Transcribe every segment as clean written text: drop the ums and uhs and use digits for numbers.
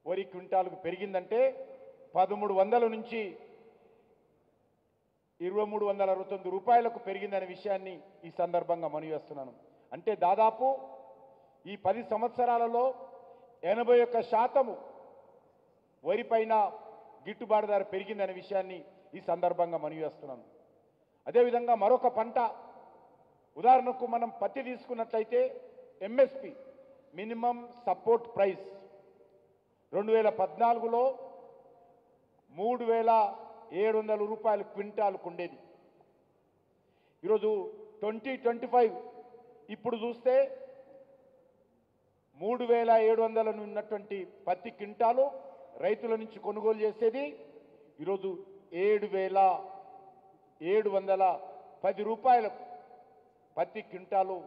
వరి క్వింటాలకు పెరిగిందంటే 1300 నుంచి 2369 రూపాయలకు పెరిగిందనే విషయాన్ని ఈ సందర్భంగా మనవి చేస్తున్నాను. అంటే దాదాపు ఈ 10 సంవత్సరాలలో 81% వరి పైన గిట్టుబాటు ధర పెరిగిందనే విషయాన్ని ఈ సందర్భంగా మనవి చేస్తున్నాను. అదేవిధంగా మరొక పంట, ఉదాహరణకు మనం పత్తి తీసుకున్నట్లయితే ఎంఎస్పి మినిమం సపోర్ట్ ప్రైస్ 2014లో 3700 రూపాయలు క్వింటాల్కు ఉండేది. ఈరోజు 2025 ఇప్పుడు చూస్తే 3700 ఉన్నటువంటి పత్తి క్వింటాలు రైతుల నుంచి కొనుగోలు చేసేది ఈరోజు 7710 రూపాయలకు పత్తి క్వింటాలు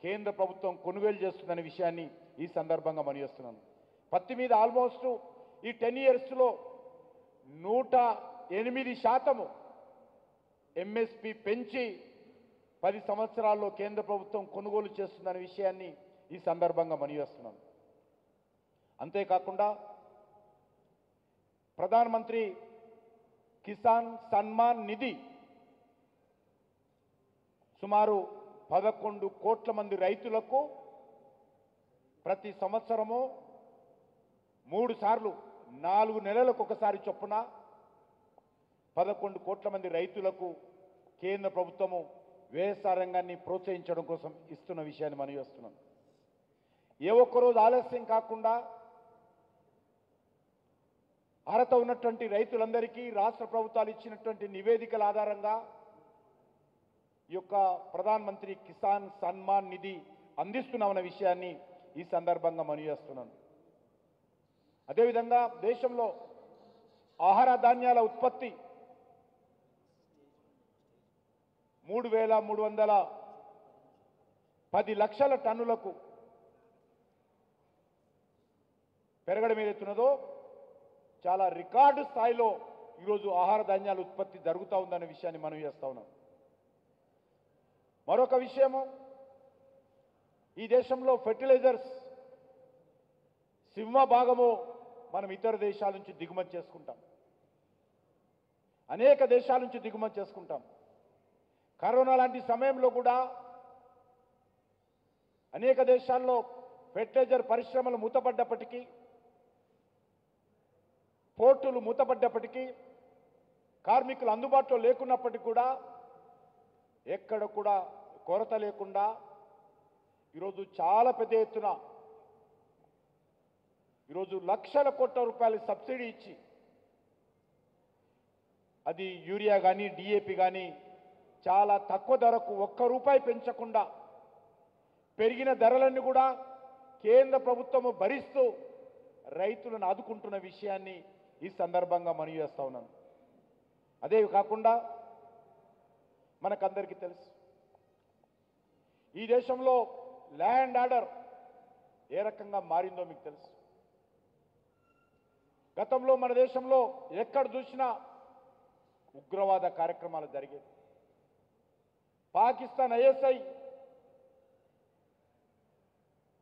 కేంద్ర ప్రభుత్వం కొనుగోలు చేస్తుందనే విషయాన్ని ఈ సందర్భంగా మనవి చేస్తున్నాను. పత్తి మీద ఆల్మోస్ట్ ఈ 10 ఇయర్స్లో 108% ఎంఎస్పి పెంచి 10 సంవత్సరాల్లో కేంద్ర ప్రభుత్వం కొనుగోలు చేస్తుందనే విషయాన్ని ఈ సందర్భంగా మనవి చేస్తున్నాను. అంతేకాకుండా ప్రధానమంత్రి కిసాన్ సన్మాన్ నిధి సుమారు 11 కోట్ల మంది రైతులకు ప్రతి సంవత్సరము 3 సార్లు 4 నెలలకు ఒకసారి చొప్పున 11 కోట్ల మంది రైతులకు కేంద్ర ప్రభుత్వము వ్యవసాయ రంగాన్ని ప్రోత్సహించడం కోసం ఇస్తున్న విషయాన్ని మనం చేస్తున్నాం. ఏ ఒక్కరోజు ఆలస్యం కాకుండా అర్హత ఉన్నటువంటి రైతులందరికీ రాష్ట్ర ప్రభుత్వాలు ఇచ్చినటువంటి నివేదికల ఆధారంగా ఈ యొక్క ప్రధానమంత్రి కిసాన్ సన్మాన్ నిధి అందిస్తున్నామన్న విషయాన్ని ఈ సందర్భంగా మనవి చేస్తున్నాను. అదేవిధంగా దేశంలో ఆహార ధాన్యాల ఉత్పత్తి 3310 లక్షల టన్నులకు పెరగడం ఏదైతున్నదో చాలా రికార్డు స్థాయిలో ఈరోజు ఆహార ధాన్యాల ఉత్పత్తి జరుగుతూ ఉందనే విషయాన్ని మనం చేస్తా ఉన్నాం. మరొక విషయము, ఈ దేశంలో ఫెర్టిలైజర్స్ సింహభాగము మనం ఇతర దేశాల నుంచి దిగుమతి చేసుకుంటాం, అనేక దేశాల నుంచి దిగుమతి చేసుకుంటాం. కరోనా లాంటి సమయంలో కూడా అనేక దేశాల్లో ఫెర్టిలైజర్ పరిశ్రమలు మూతపడ్డప్పటికీ, పోర్టులు మూతపడ్డప్పటికీ, కార్మికులు అందుబాటులో లేకున్నప్పటికీ కూడా ఎక్కడ కూడా కొరత లేకుండా ఈరోజు చాలా పెద్ద ఎత్తున ఈరోజు లక్షల కోట్ల రూపాయలు సబ్సిడీ ఇచ్చి అది యూరియా కానీ డిఏపి కానీ చాలా తక్కువ ధరకు ₹1 పెంచకుండా పెరిగిన ధరలన్నీ కూడా కేంద్ర ప్రభుత్వము భరిస్తూ రైతులను ఆదుకుంటున్న విషయాన్ని ఈ సందర్భంగా మనవి చేస్తా ఉన్నాను. అదే కాకుండా మనకందరికీ తెలుసు, ఈ దేశంలో ల్యాండ్ ఆర్డర్ ఏ రకంగా మారిందో మీకు తెలుసు. గతంలో మన దేశంలో ఎక్కడ చూసినా ఉగ్రవాద కార్యక్రమాలు జరిగేది. పాకిస్తాన్ ఐఎస్ఐ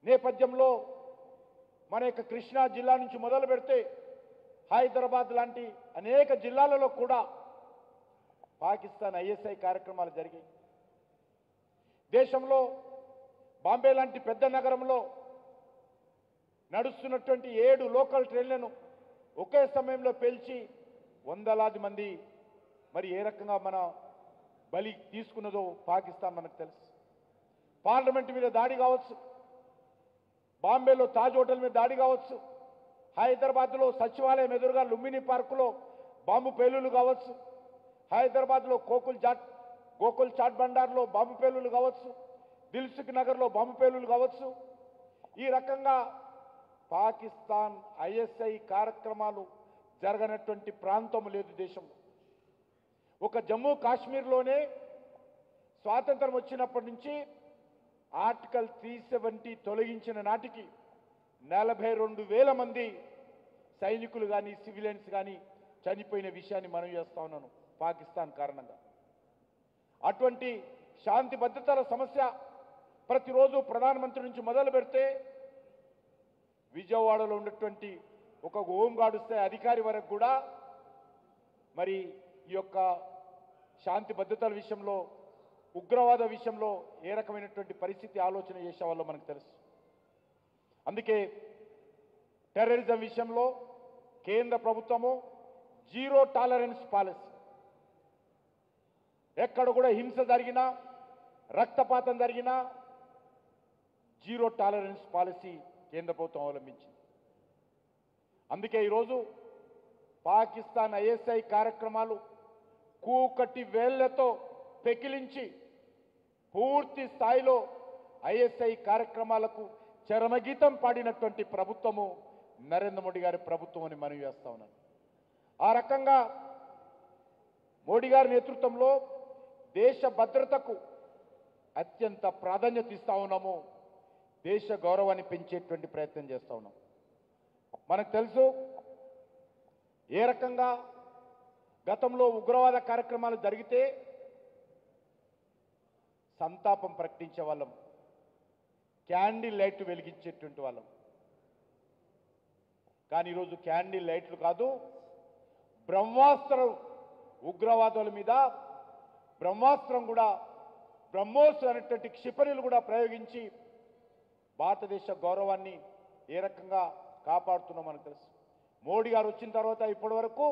నేపథ్యంలో మన యొక్క కృష్ణా జిల్లా నుంచి మొదలు పెడితే హైదరాబాద్ లాంటి అనేక జిల్లాలలో కూడా పాకిస్తాన్ ఐఎస్ఐ కార్యక్రమాలు జరిగాయి. దేశంలో బాంబే లాంటి పెద్ద నగరంలో నడుస్తున్నటువంటి 7 లోకల్ ట్రైన్లను ఒకే సమయంలో పేల్చి వందలాది మంది మరి ఏ రకంగా మన బలి తీసుకున్నదో పాకిస్తాన్ మనకు తెలుసు. పార్లమెంట్ మీద దాడి కావచ్చు, బాంబేలో తాజ్ హోటల్ మీద దాడి కావచ్చు, హైదరాబాద్లో సచివాలయం ఎదురుగా లుంబిని పార్కులో బాంబు పేలులు కావచ్చు, హైదరాబాద్లో గోకుల్ చాట్ బండార్లో బాంబు పేలులు కావచ్చు, దిల్సుఖ్ నగర్లో బాంబు పేలులు కావచ్చు. ఈ రకంగా పాకిస్తాన్ ఐఎస్ఐ కార్యక్రమాలు జరగనటువంటి ప్రాంతం లేదు దేశంలో. ఒక జమ్మూ కాశ్మీర్లోనే స్వాతంత్రం వచ్చినప్పటి నుంచి ఆర్టికల్ 370 తొలగించిన నాటికి 42,000 మంది సైనికులు కానీ సివిలియన్స్ కానీ చనిపోయిన విషయాన్ని మనం చేస్తా ఉన్నాను పాకిస్తాన్ కారణంగా. అటువంటి శాంతి భద్రతల సమస్య ప్రతిరోజు ప్రధానమంత్రి నుంచి మొదలు పెడితే విజయవాడలో ఉన్నటువంటి ఒక హోంగార్డు స్థాయి అధికారి వరకు కూడా మరి ఈ యొక్క శాంతి భద్రతల విషయంలో ఉగ్రవాద విషయంలో ఏ రకమైనటువంటి పరిస్థితి ఆలోచన చేసేవాళ్ళో మనకు తెలుసు. అందుకే టెర్రరిజం విషయంలో కేంద్ర ప్రభుత్వము జీరో టాలరెన్స్ పాలసీ, ఎక్కడ కూడా హింస జరిగినా రక్తపాతం జరిగినా జీరో టాలరెన్స్ పాలసీ కేంద్ర ప్రభుత్వం అవలంబించింది. అందుకే ఈరోజు పాకిస్తాన్ ఐఎస్ఐ కార్యక్రమాలు కూకటి వేళ్లతో పెకిలించి పూర్తి స్థాయిలో ఐఎస్ఐ కార్యక్రమాలకు చరమగీతం పాడినటువంటి ప్రభుత్వము నరేంద్ర మోడీ గారి ప్రభుత్వం అని మనవి చేస్తా ఉన్నాను. ఆ రకంగా మోడీ గారి నేతృత్వంలో దేశ భద్రతకు అత్యంత ప్రాధాన్యత ఇస్తా ఉన్నాము. దేశ గౌరవాన్ని పెంచేటువంటి ప్రయత్నం చేస్తా ఉన్నాం. మనకు తెలుసు ఏ రకంగా గతంలో ఉగ్రవాద కార్యక్రమాలు జరిగితే సంతాపం ప్రకటించే వాళ్ళం, క్యాండిల్ లైట్ వెలిగించేటువంటి వాళ్ళం. కానీ ఈరోజు క్యాండిల్ లైట్లు కాదు, బ్రహ్మాస్త్రం ఉగ్రవాదుల మీద బ్రహ్మాస్త్రం కూడా బ్రహ్మోస్ అనేటువంటి క్షిపణులు కూడా ప్రయోగించి భారతదేశ గౌరవాన్ని ఏ రకంగా కాపాడుతున్నాం మనకు తెలుసు. మోడీ గారు వచ్చిన తర్వాత ఇప్పటి వరకు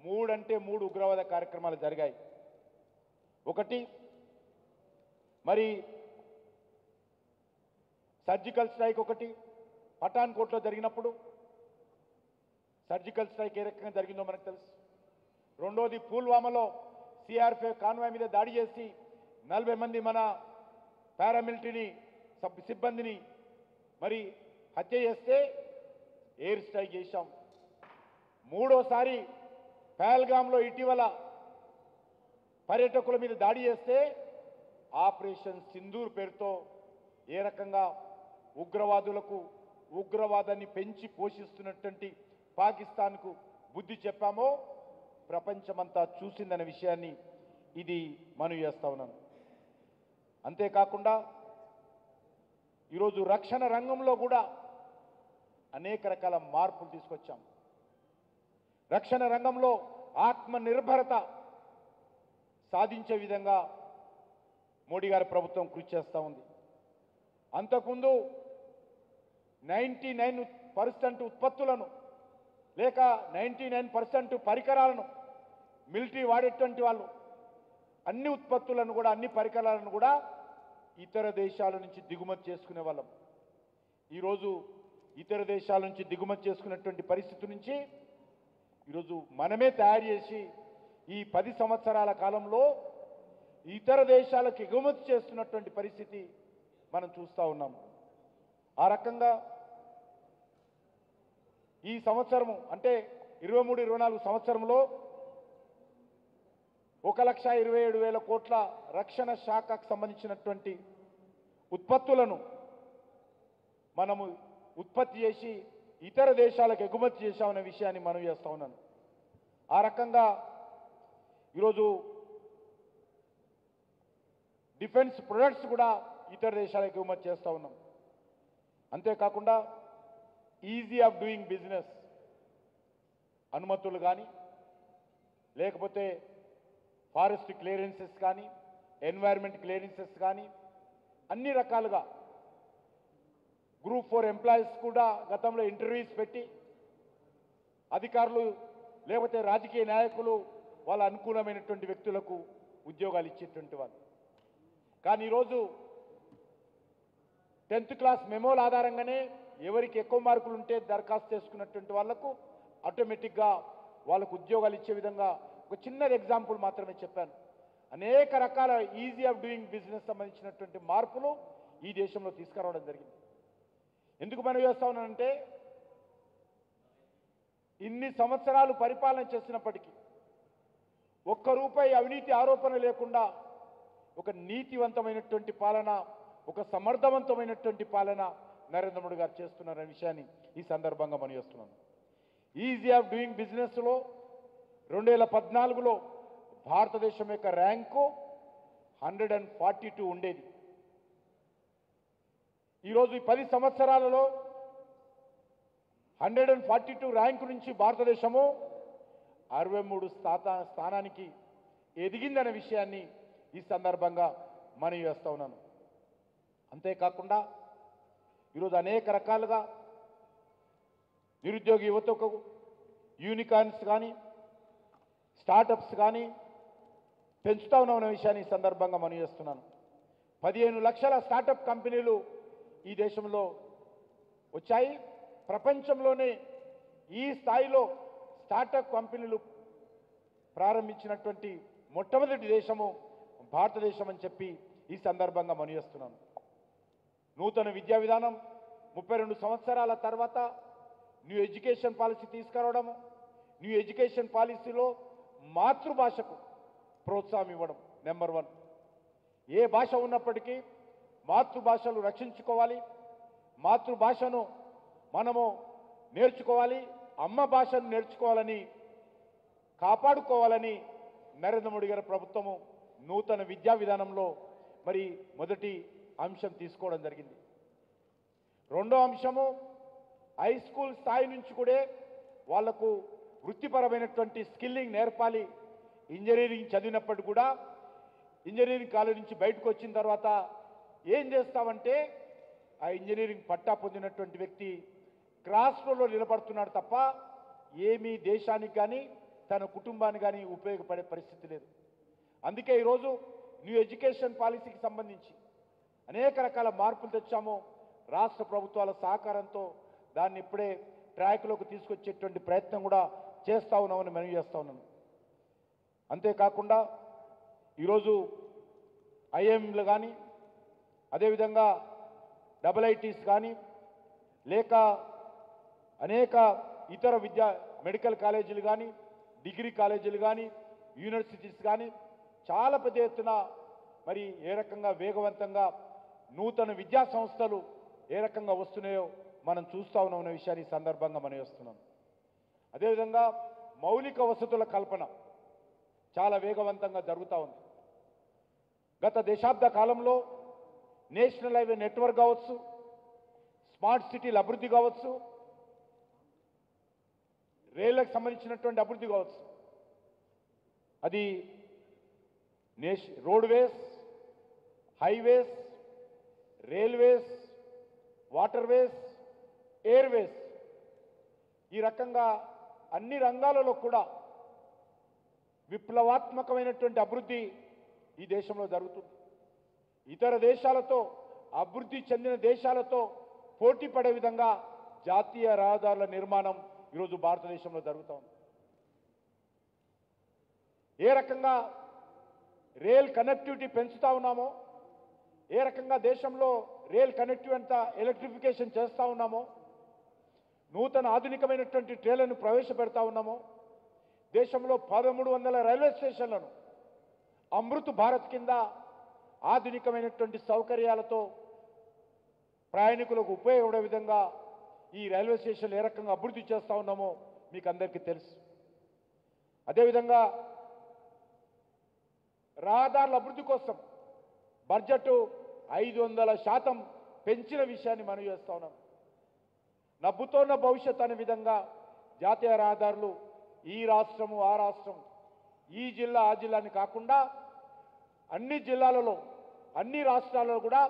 3 ఉగ్రవాద కార్యక్రమాలు జరిగాయి. ఒకటి మరి సర్జికల్ స్ట్రైక్, ఒకటి పఠాన్కోట్లో జరిగినప్పుడు సర్జికల్ స్ట్రైక్ ఏ రకంగా జరిగిందో మనకు తెలుసు. రెండోది పుల్వామాలో సిఆర్పిఎఫ్ కాన్వాయ్ మీద దాడి చేసి 40 మంది మన పారామిలిటరీ సిబ్బందిని మరి హత్య చేస్తే ఎయిర్ స్ట్రైక్ చేశాం. మూడోసారి పహల్గామ్లో ఇటీవల పర్యాటకుల మీద దాడి చేస్తే ఆపరేషన్ సింధూర్ పేరుతో ఏ రకంగా ఉగ్రవాదాన్ని పెంచి పోషిస్తున్నటువంటి పాకిస్తాన్కు బుద్ధి చెప్పామో ప్రపంచమంతా చూసిందనే విషయాన్ని ఇది మనవి చేస్తా ఉన్నాను. అంతేకాకుండా ఈరోజు రక్షణ రంగంలో కూడా అనేక రకాల మార్పులు తీసుకొచ్చాం. రక్షణ రంగంలో ఆత్మనిర్భరత సాధించే విధంగా మోడీ గారి ప్రభుత్వం కృషి చేస్తూ ఉంది. అంతకుముందు 99% ఉత్పత్తులను లేక 99% పరికరాలను మిలిటరీ వాడేటువంటి వాళ్ళు అన్ని ఉత్పత్తులను కూడా అన్ని పరికరాలను కూడా ఇతర దేశాల నుంచి దిగుమతి చేసుకునే వాళ్ళం. ఈరోజు ఇతర దేశాల నుంచి దిగుమతి చేసుకునేటువంటి పరిస్థితి నుంచి ఈరోజు మనమే తయారు చేసి ఈ 10 సంవత్సరాల కాలంలో ఇతర దేశాలకు ఎగుమతి చేస్తున్నటువంటి పరిస్థితి మనం చూస్తూ ఉన్నాం. ఆ రకంగా ఈ సంవత్సరము అంటే 23-24 సంవత్సరంలో 1,27,000 కోట్ల రక్షణ శాఖకు సంబంధించినటువంటి ఉత్పత్తులను మనము ఉత్పత్తి చేసి ఇతర దేశాలకు ఎగుమతి చేశామనే విషయాన్ని మనం చేస్తా ఉన్నాను. ఆ రకంగా ఈరోజు డిఫెన్స్ ప్రొడక్ట్స్ కూడా ఇతర దేశాలకు ఎగుమతి చేస్తూ ఉన్నాం. అంతేకాకుండా ఈజీ ఆఫ్ డూయింగ్ బిజినెస్ అనుమతులు కానీ లేకపోతే ఫారెస్ట్ క్లియరెన్సెస్ కానీ ఎన్వైర్న్మెంట్ క్లియరెన్సెస్ కానీ అన్ని రకాలుగా గ్రూప్ 4 ఎంప్లాయీస్ కూడా గతంలో ఇంటర్వ్యూస్ పెట్టి అధికారులు లేకపోతే రాజకీయ నాయకులు వాళ్ళ అనుకూలమైనటువంటి వ్యక్తులకు ఉద్యోగాలు ఇచ్చేటువంటి వాళ్ళు. కానీ ఈరోజు 10th క్లాస్ మెమోల ఆధారంగానే ఎవరికి ఎక్కువ మార్కులు ఉంటే దరఖాస్తు చేసుకున్నటువంటి వాళ్లకు ఆటోమేటిక్గా వాళ్ళకు ఉద్యోగాలు ఇచ్చే విధంగా ఒక చిన్న ఎగ్జాంపుల్ మాత్రమే చెప్పాను. అనేక రకాల ఈజీ ఆఫ్ డూయింగ్ బిజినెస్ సంబంధించినటువంటి మార్పులు ఈ దేశంలో తీసుకురావడం జరిగింది. ఎందుకు మనం చేస్తా ఉన్నానంటే ఇన్ని సంవత్సరాలు పరిపాలన చేసినప్పటికీ ఒక్క రూపాయి అవినీతి ఆరోపణ లేకుండా ఒక నీతివంతమైనటువంటి పాలన, ఒక సమర్థవంతమైనటువంటి పాలన నరేంద్ర మోడీ గారు చేస్తున్నారనే విషయాన్ని ఈ సందర్భంగా మనం చేస్తున్నాను. ఈజీ ఆఫ్ డూయింగ్ బిజినెస్లో 2014లో భారతదేశం యొక్క ర్యాంకు 142 ఉండేది. ఈరోజు ఈ 10 సంవత్సరాలలో 142 ర్యాంకు నుంచి భారతదేశము 63 స్థానానికి ఎదిగిందనే విషయాన్ని ఈ సందర్భంగా మనవి చేస్తా ఉన్నాను. అంతేకాకుండా ఈరోజు అనేక రకాలుగా నిరుద్యోగ యువతకు యూనికార్న్స్ కానీ స్టార్టప్స్ కానీ పెంచుతా ఉన్నామన్న విషయాన్ని ఈ సందర్భంగా మనవి చేస్తున్నాను. 15 లక్షల స్టార్టప్ కంపెనీలు ఈ దేశంలో వచ్చాయి. ప్రపంచంలోనే ఈ స్థాయిలో స్టార్టప్ కంపెనీలు ప్రారంభించినటువంటి మొట్టమొదటి దేశము భారతదేశం అని చెప్పి ఈ సందర్భంగా మనవి చేస్తున్నాను. నూతన విద్యా విధానం 32 సంవత్సరాల తర్వాత న్యూ ఎడ్యుకేషన్ పాలసీ తీసుకురావడము, న్యూ ఎడ్యుకేషన్ పాలసీలో మాతృభాషకు ప్రోత్సాహం ఇవ్వడం నెంబర్ 1. ఏ భాష ఉన్నప్పటికీ మాతృభాషలు రక్షించుకోవాలి, మాతృభాషను మనము నేర్చుకోవాలి, అమ్మ భాషను నేర్చుకోవాలని కాపాడుకోవాలని నరేంద్ర మోడీ గారి ప్రభుత్వము నూతన విద్యా విధానంలో మరి మొదటి అంశం తీసుకోవడం జరిగింది. రెండో అంశము హై స్కూల్ స్థాయి నుంచి కూడా వాళ్లకు వృత్తిపరమైనటువంటి స్కిల్లింగ్ నేర్పాలి. ఇంజనీరింగ్ చదివినప్పటికీ కూడా ఇంజనీరింగ్ కాలేజ్ నుంచి బయటకు వచ్చిన తర్వాత ఏం చేస్తామంటే ఆ ఇంజనీరింగ్ పట్టా పొందినటువంటి వ్యక్తి క్రాస్ రోడ్లో నిలబడుతున్నాడు తప్ప ఏమీ దేశానికి కానీ తన కుటుంబానికి కానీ ఉపయోగపడే పరిస్థితి లేదు. అందుకే ఈరోజు న్యూ ఎడ్యుకేషన్ పాలసీకి సంబంధించి అనేక రకాల మార్పులు తెచ్చాము. రాష్ట్ర ప్రభుత్వాల సహకారంతో దాన్ని ఇప్పుడే ట్రాక్లోకి తీసుకొచ్చేటువంటి ప్రయత్నం కూడా చేస్తూ ఉన్నామని మనవి చేస్తూ ఉన్నాను. అంతేకాకుండా ఈరోజు ఐఎంలు కానీ అదేవిధంగా IITs కానీ లేక అనేక ఇతర మెడికల్ కాలేజీలు కానీ డిగ్రీ కాలేజీలు కానీ యూనివర్సిటీస్ కానీ చాలా పెద్ద ఎత్తున మరి ఏ రకంగా వేగవంతంగా నూతన విద్యా సంస్థలు ఏ రకంగా వస్తున్నాయో మనం చూస్తూ ఉన్నామన్న విషయాన్ని ఈ సందర్భంగా మనం చేస్తున్నాం. అదేవిధంగా మౌలిక వసతుల కల్పన చాలా వేగవంతంగా జరుగుతూ ఉంది. గత దశాబ్ద కాలంలో నేషనల్ హైవే నెట్వర్క్ కావచ్చు, స్మార్ట్ సిటీల అభివృద్ధి కావచ్చు, రైళ్లకు సంబంధించినటువంటి అభివృద్ధి కావచ్చు, అది roadways, highways, railways, waterways, Airways, ఈ రకంగా అన్ని రంగాలలో కూడా విప్లవాత్మకమైనటువంటి అభివృద్ధి ఈ దేశంలో జరుగుతుంది. ఇతర దేశాలతో అభివృద్ధి చెందిన దేశాలతో పోటీ పడే విధంగా జాతీయ రహదారుల నిర్మాణం ఈరోజు భారతదేశంలో జరుగుతూ ఉంది. ఏ రకంగా రైల్ కనెక్టివిటీ పెంచుతా ఉన్నామో, ఏ రకంగా దేశంలో రైల్ కనెక్టివిటీ అంతా ఎలక్ట్రిఫికేషన్ చేస్తూ ఉన్నామో, నూతన ఆధునికమైనటువంటి ట్రైన్లను ప్రవేశపెడతా ఉన్నామో, దేశంలో 1300 రైల్వే స్టేషన్లను అమృత్ భారత్ కింద ఆధునికమైనటువంటి సౌకర్యాలతో ప్రయాణికులకు ఉపయోగపడే విధంగా ఈ రైల్వే స్టేషన్లు ఏ రకంగా అభివృద్ధి చేస్తూ ఉన్నామో మీకు అందరికీ తెలుసు. అదేవిధంగా రహదారుల అభివృద్ధి కోసం బడ్జెట్ 500% పెంచిన విషయాన్ని మనం చేస్తూ ఉన్నాం. నవ్వుతోన్న భవిష్యత్ అనే విధంగా జాతీయ రహదారులు ఈ రాష్ట్రము ఆ రాష్ట్రం, ఈ జిల్లా ఆ జిల్లాని కాకుండా అన్ని జిల్లాలలో అన్ని రాష్ట్రాలలో కూడా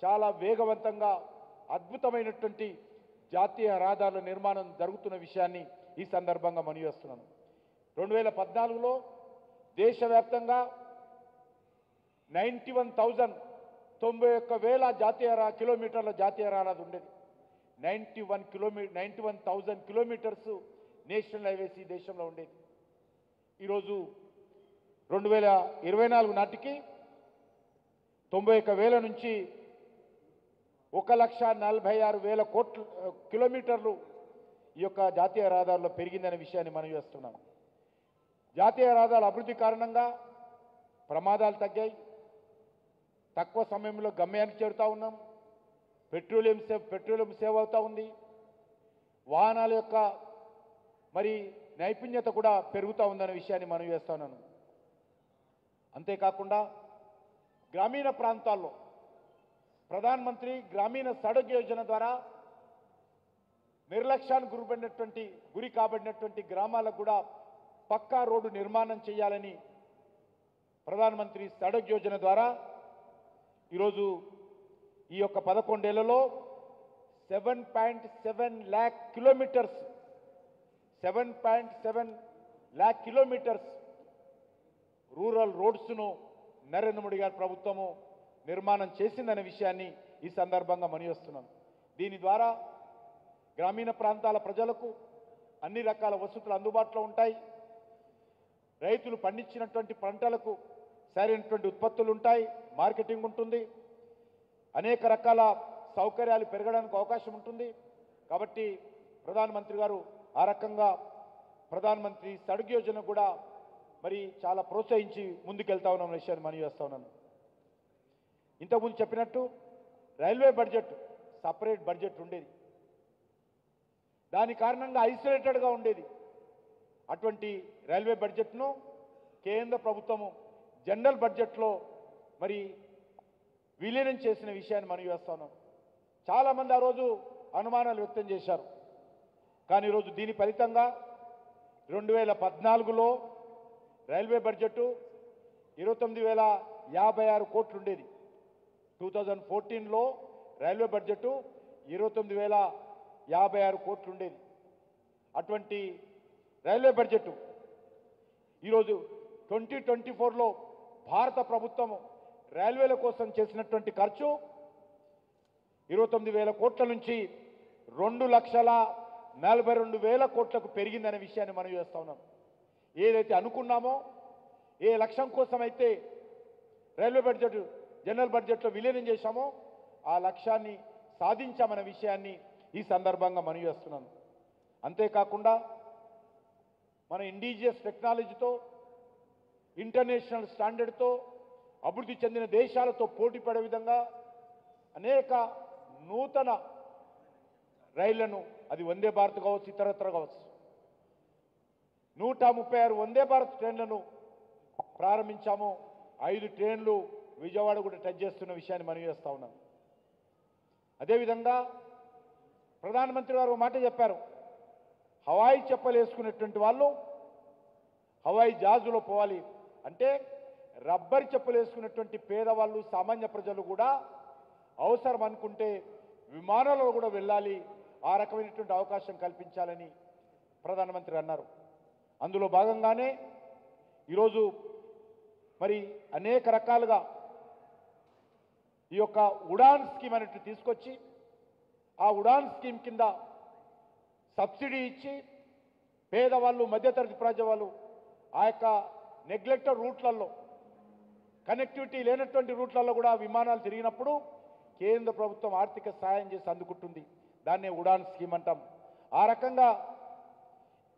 చాలా వేగవంతంగా అద్భుతమైనటువంటి జాతీయ రహదారుల నిర్మాణం జరుగుతున్న విషయాన్ని ఈ సందర్భంగా మనవి చేస్తున్నాను. 2014లో దేశవ్యాప్తంగా 91,000 జాతీయ కిలోమీటర్ల జాతీయ రహదారి ఉండేది. 91,000 కిలోమీటర్స్ నేషనల్ హైవేస్ ఈ దేశంలో ఉండేది. ఈరోజు 2024 నాటికి 91,000 నుంచి 1,46,000 కిలోమీటర్లు ఈ యొక్క జాతీయ రహదారులో పెరిగిందనే విషయాన్ని మనం చేస్తున్నాం. జాతీయ రహదారుల అభివృద్ధి కారణంగా ప్రమాదాలు తగ్గాయి, తక్కువ సమయంలో గమ్యానికి చేరుతా ఉన్నాం, పెట్రోలియం సేవ్ అవుతూ ఉంది, వాహనాల యొక్క మరి నైపుణ్యత కూడా పెరుగుతూ ఉందనే విషయాన్ని మనం చేస్తున్నాను. అంతేకాకుండా గ్రామీణ ప్రాంతాల్లో ప్రధానమంత్రి గ్రామీణ సడక్ యోజన ద్వారా నిర్లక్ష్యానికి గురి కాబడినటువంటి గ్రామాలకు కూడా పక్కా రోడ్డు నిర్మాణం చేయాలని ప్రధానమంత్రి సడక్ యోజన ద్వారా ఈరోజు ఈ యొక్క 11 ఏళ్లలో 7.7 lakh kilometres 7.7 lakh kilometres rural రోడ్స్ను నరేంద్ర మోడీ గారి ప్రభుత్వము నిర్మాణం చేసిందనే విషయాన్ని ఈ సందర్భంగా మనవిస్తున్నాను. దీని ద్వారా గ్రామీణ ప్రాంతాల ప్రజలకు అన్ని రకాల వసతులు అందుబాటులో ఉంటాయి. రైతులు పండించినటువంటి పంటలకు సరైనటువంటి ఉత్పత్తులు ఉంటాయి, మార్కెటింగ్ ఉంటుంది, అనేక రకాల సౌకర్యాలు పెరగడానికి అవకాశం ఉంటుంది. కాబట్టి ప్రధానమంత్రి గారు ఆ రకంగా ప్రధానమంత్రి సడక్ యోజన కూడా మరి చాలా ప్రోత్సహించి ముందుకెళ్తా ఉన్న విషయాన్ని మనవి చేస్తా ఉన్నాను. ఇంతకుముందు చెప్పినట్టు రైల్వే బడ్జెట్ సపరేట్ బడ్జెట్ ఉండేది, దాని కారణంగా ఐసోలేటెడ్గా ఉండేది. అటువంటి రైల్వే బడ్జెట్ను కేంద్ర ప్రభుత్వము జనరల్ బడ్జెట్లో మరి విలీనం చేసిన విషయాన్ని మనం చేస్తా ఉన్నాం. చాలామంది ఆ రోజు అనుమానాలు వ్యక్తం చేశారు. కానీ ఈరోజు దీని ఫలితంగా 2014లో రైల్వే బడ్జెట్ 29,056 కోట్లు ఉండేది. 2014లో రైల్వే బడ్జెట్ 29,056 కోట్లు ఉండేది. అటువంటి రైల్వే బడ్జెట్ ఈరోజు 2024లో భారత ప్రభుత్వం రైల్వేల కోసం చేసినటువంటి ఖర్చు 29,000 కోట్ల నుంచి 2,42,000 కోట్లకు పెరిగిందనే విషయాన్ని మనం చేస్తా ఉన్నాం. ఏదైతే అనుకున్నామో, ఏ లక్ష్యం కోసం అయితే రైల్వే బడ్జెట్ జనరల్ బడ్జెట్లో విలీనం చేశామో ఆ లక్ష్యాన్ని సాధించామనే విషయాన్ని ఈ సందర్భంగా మనం చేస్తున్నాను. అంతేకాకుండా మన ఇండిజియస్ టెక్నాలజీతో ఇంటర్నేషనల్ స్టాండర్డ్తో అభివృద్ధి చెందిన దేశాలతో పోటీ పడే విధంగా అనేక నూతన రైళ్లను, అది వందే భారత్ కావచ్చు, ఇతరత్ర కావచ్చు, 136 వందే భారత్ ట్రైన్లను ప్రారంభించాము. 5 ట్రైన్లు విజయవాడ కూడా టచ్ చేస్తున్న విషయాన్ని మనం చేస్తా ఉన్నాం. అదేవిధంగా ప్రధానమంత్రి గారు మాట చెప్పారు, హవాయి చెప్పలు వేసుకునేటువంటి వాళ్ళు హవాయి జహాజులో పోవాలి అంటే రబ్బర్ చెప్పులు వేసుకున్నటువంటి పేదవాళ్ళు, సామాన్య ప్రజలు కూడా అవసరం అనుకుంటే విమానాలలో కూడా వెళ్ళాలి, ఆ రకమైనటువంటి అవకాశం కల్పించాలని ప్రధానమంత్రి అన్నారు. అందులో భాగంగానే ఈరోజు మరి అనేక రకాలుగా ఈ యొక్క ఉడాన్ స్కీమ్ అనేట్టు తీసుకొచ్చి ఆ ఉడాన్ స్కీమ్ కింద సబ్సిడీ ఇచ్చి పేదవాళ్ళు, మధ్యతరగతి ప్రజలు ఆ యొక్క నెగ్లెక్టెడ్ రూట్లలో, కనెక్టివిటీ లేనటువంటి రూట్లలో కూడా విమానాలు తిరిగినప్పుడు కేంద్ర ప్రభుత్వం ఆర్థిక సాయం చేసి అందుకుంటుంది. దాన్నే ఉడాన్ స్కీమ్ అంటాం. ఆ రకంగా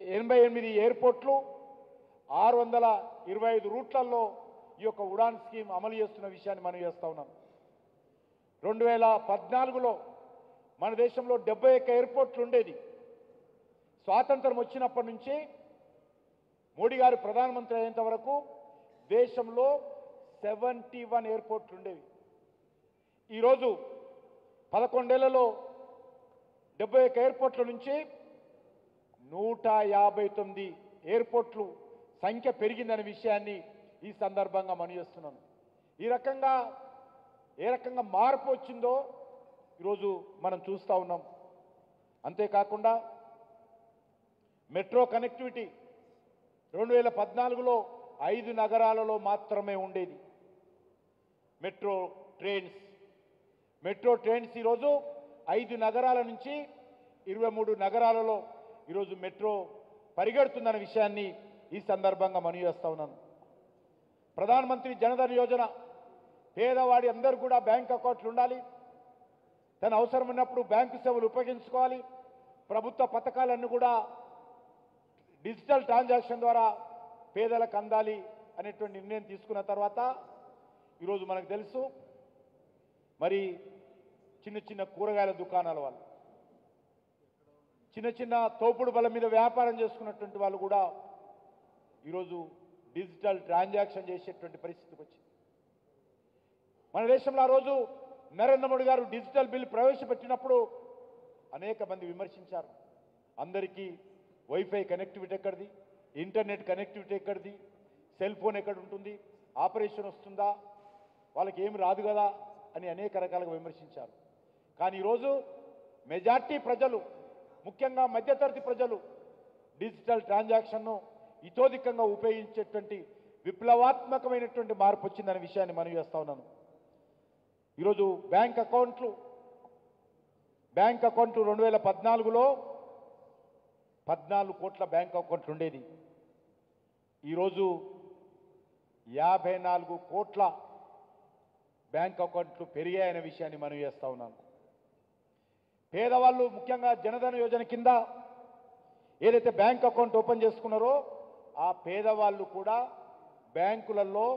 88 ఎయిర్పోర్ట్లు, 625 రూట్లలో ఈ యొక్క ఉడాన్ స్కీమ్ అమలు చేస్తున్న విషయాన్ని మనం చేస్తా ఉన్నాం. 2014లో మన దేశంలో 71 ఎయిర్పోర్ట్లు ఉండేది. స్వాతంత్రం వచ్చినప్పటి నుంచి మోడీ గారు ప్రధానమంత్రి అయ్యేంత వరకు దేశంలో 71 ఎయిర్పోర్ట్లు ఉండేవి. ఈరోజు 11 ఏళ్లలో 71 ఎయిర్పోర్ట్ల నుంచి 159 ఎయిర్పోర్ట్లు సంఖ్య పెరిగిందనే విషయాన్ని ఈ సందర్భంగా మనం చేస్తున్నాను. ఈ రకంగా ఏ రకంగా మార్పు వచ్చిందో ఈరోజు మనం చూస్తూ ఉన్నాం. అంతేకాకుండా మెట్రో కనెక్టివిటీ 2014లో 5 నగరాలలో మాత్రమే ఉండేది. మెట్రో ట్రైన్స్ ఈరోజు 5 నగరాల నుంచి 23 నగరాలలో ఈరోజు మెట్రో పరిగెడుతుందన్న విషయాన్ని ఈ సందర్భంగా మనవి చేస్తా ఉన్నాను. ప్రధానమంత్రి జనధన్ యోజన, పేదవాడి అందరూ కూడా బ్యాంక్ అకౌంట్లు ఉండాలి, తన అవసరం ఉన్నప్పుడు బ్యాంకు సేవలు ఉపయోగించుకోవాలి, ప్రభుత్వ పథకాలన్నీ కూడా డిజిటల్ ట్రాన్సాక్షన్ ద్వారా పేదలకు అందాలి అనేటువంటి నిర్ణయం తీసుకున్న తర్వాత ఈరోజు మనకు తెలుసు మరి చిన్న కూరగాయల దుకాణాల వాళ్ళు, చిన్న తోపుడు బల మీద వ్యాపారం చేసుకున్నటువంటి వాళ్ళు కూడా ఈరోజు డిజిటల్ ట్రాన్సాక్షన్ చేసేటువంటి పరిస్థితికి వచ్చింది. మన దేశంలో ఆ రోజు నరేంద్ర మోడీ గారు డిజిటల్ బిల్ ప్రవేశపెట్టినప్పుడు అనేక మంది విమర్శించారు. అందరికీ వైఫై కనెక్టివిటీ ఎక్కడిది, ఇంటర్నెట్ కనెక్టివిటీ ఎక్కడిది, సెల్ ఫోన్ ఎక్కడ ఉంటుంది, ఆపరేషన్ వస్తుందా, వాళ్ళకి ఏమి రాదు కదా అని అనేక రకాలుగా విమర్శించారు. కానీ ఈరోజు మెజార్టీ ప్రజలు, ముఖ్యంగా మధ్యతరగతి ప్రజలు డిజిటల్ ట్రాన్సాక్షన్ను ఇతోధికంగా ఉపయోగించేటువంటి విప్లవాత్మకమైనటువంటి మార్పు వచ్చిందనే విషయాన్ని మనవి చేస్తా ఉన్నాను. ఈరోజు బ్యాంక్ అకౌంట్లు 2014లో 14 కోట్ల బ్యాంక్ అకౌంట్లు ఉండేది. ఈరోజు 54 కోట్ల బ్యాంక్ అకౌంట్లు పెరిగాయనే విషయాన్ని మనవి చేస్తా ఉన్నాను. పేదవాళ్ళు ముఖ్యంగా జనధన యోజన కింద ఏదైతే బ్యాంక్ అకౌంట్ ఓపెన్ చేసుకున్నారో ఆ పేదవాళ్ళు కూడా బ్యాంకులలో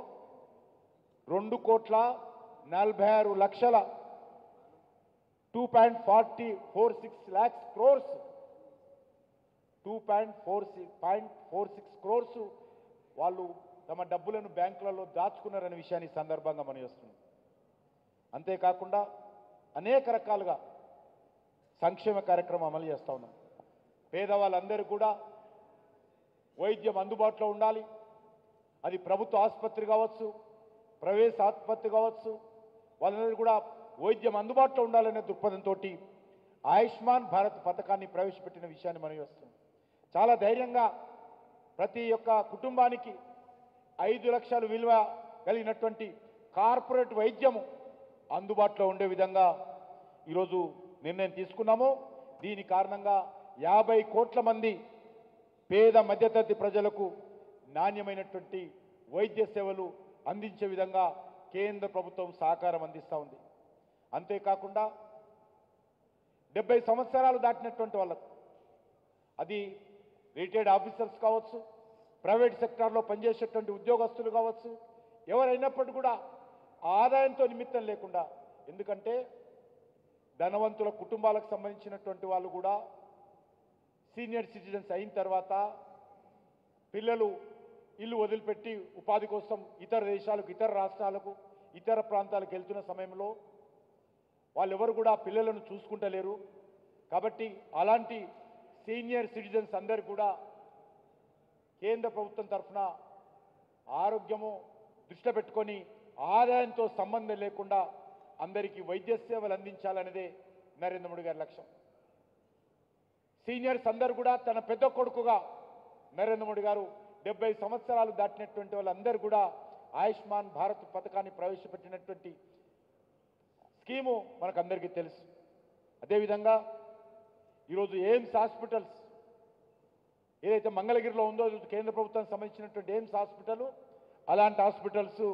2,46,00,000 2.46 lakhs crores 2.46 crores వాళ్ళు తమ డబ్బులను బ్యాంకులలో దాచుకున్నారనే విషయాన్ని సందర్భంగా మనం చేస్తున్నాం. అంతేకాకుండా అనేక రకాలుగా సంక్షేమ కార్యక్రమం అమలు చేస్తూ ఉన్నాం. పేదవాళ్ళందరూ కూడా వైద్యం అందుబాటులో ఉండాలి. అది ప్రభుత్వ ఆసుపత్రి కావచ్చు, ప్రైవేట్ ఆసుపత్రి కావచ్చు, వాళ్ళందరూ కూడా వైద్యం అందుబాటులో ఉండాలనే దృక్పథంతో ఆయుష్మాన్ భారత్ పథకాన్ని ప్రవేశపెట్టిన విషయాన్ని మనం చేస్తున్నాం. చాలా ధైర్యంగా ప్రతి ఒక్క కుటుంబానికి 5 లక్షలు విలువ కలిగినటువంటి కార్పొరేట్ వైద్యము అందుబాటులో ఉండే విధంగా ఈరోజు నిర్ణయం తీసుకున్నాము. దీని కారణంగా 50 కోట్ల మంది పేద మధ్యతరగతి ప్రజలకు నాణ్యమైనటువంటి వైద్య సేవలు అందించే విధంగా కేంద్ర ప్రభుత్వం సహకారం అందిస్తూ ఉంది. అంతేకాకుండా 70 సంవత్సరాలు దాటినటువంటి వాళ్ళకు, అది రిటైర్డ్ ఆఫీసర్స్ కావచ్చు, ప్రైవేట్ సెక్టార్లో పనిచేసేటువంటి ఉద్యోగస్తులు కావచ్చు, ఎవరైనప్పటికీ కూడా ఆదాయంతో నిమిత్తం లేకుండా, ఎందుకంటే ధనవంతుల కుటుంబాలకు సంబంధించినటువంటి వాళ్ళు కూడా సీనియర్ సిటిజన్స్ అయిన తర్వాత పిల్లలు ఇల్లు వదిలిపెట్టి ఉపాధి కోసం ఇతర దేశాలకు, ఇతర రాష్ట్రాలకు, ఇతర ప్రాంతాలకు వెళ్తున్న సమయంలో వాళ్ళెవరు కూడా పిల్లలను చూసుకుంటలేరు. కాబట్టి అలాంటి సీనియర్ సిటిజన్స్ అందరూ కూడా కేంద్ర ప్రభుత్వం తరఫున ఆరోగ్యము దృష్టిలో పెట్టుకొని ఆదాయంతో సంబంధం లేకుండా అందరికీ వైద్య సేవలు అందించాలనేదే నరేంద్ర మోడీ గారి లక్ష్యం. సీనియర్స్ అందరూ కూడా తన పెద్ద కొడుకుగా నరేంద్ర మోడీ గారు 70 సంవత్సరాలు దాటినటువంటి వాళ్ళందరూ కూడా ఆయుష్మాన్ భారత్ పథకాన్ని ప్రవేశపెట్టినటువంటి స్కీము మనకందరికీ తెలుసు. అదేవిధంగా ఈరోజు ఎయిమ్స్ హాస్పిటల్స్ ఏదైతే మంగళగిరిలో ఉందో కేంద్ర ప్రభుత్వానికి సంబంధించినటువంటి ఎయిమ్స్ హాస్పిటల్, అలాంటి హాస్పిటల్స్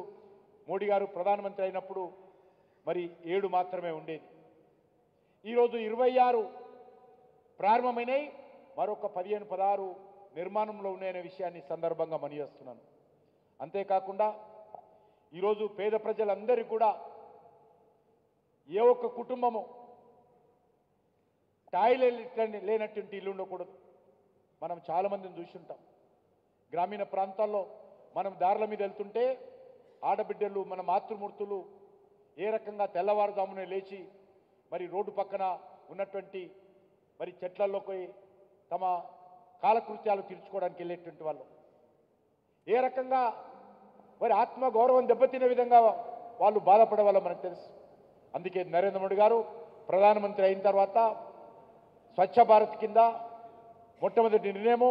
మోడీ గారు ప్రధానమంత్రి అయినప్పుడు మరి 7 మాత్రమే ఉండేది. ఈరోజు 26 ప్రారంభమైనాయి, మరొక 15-16 నిర్మాణంలో ఉన్నాయనే విషయాన్ని సందర్భంగా మనవి చేస్తున్నాను. అంతేకాకుండా ఈరోజు పేద ప్రజలందరికీ కూడా ఏ ఒక్క కుటుంబము టాయిలెట్ లేనటువంటి ఇల్లు ఉండకూడదు. మనం చాలామందిని చూసుంటాం. గ్రామీణ ప్రాంతాల్లో మనం దారుల మీద వెళ్తుంటే ఆడబిడ్డలు, మన మాతృమూర్తులు ఏ రకంగా తెల్లవారుజామునే లేచి మరి రోడ్డు పక్కన ఉన్నటువంటి మరి చెట్లలో పోయి తమ కాలకృత్యాలు తీర్చుకోవడానికి వెళ్ళేటువంటి వాళ్ళు ఏ రకంగా మరి ఆత్మగౌరవం దెబ్బతినే విధంగా వాళ్ళు బాధపడే వాళ్ళో మనకు తెలుసు. అందుకే నరేంద్ర మోడీ గారు ప్రధానమంత్రి అయిన తర్వాత స్వచ్ఛ భారత్ కింద మొట్టమొదటి నిర్ణయము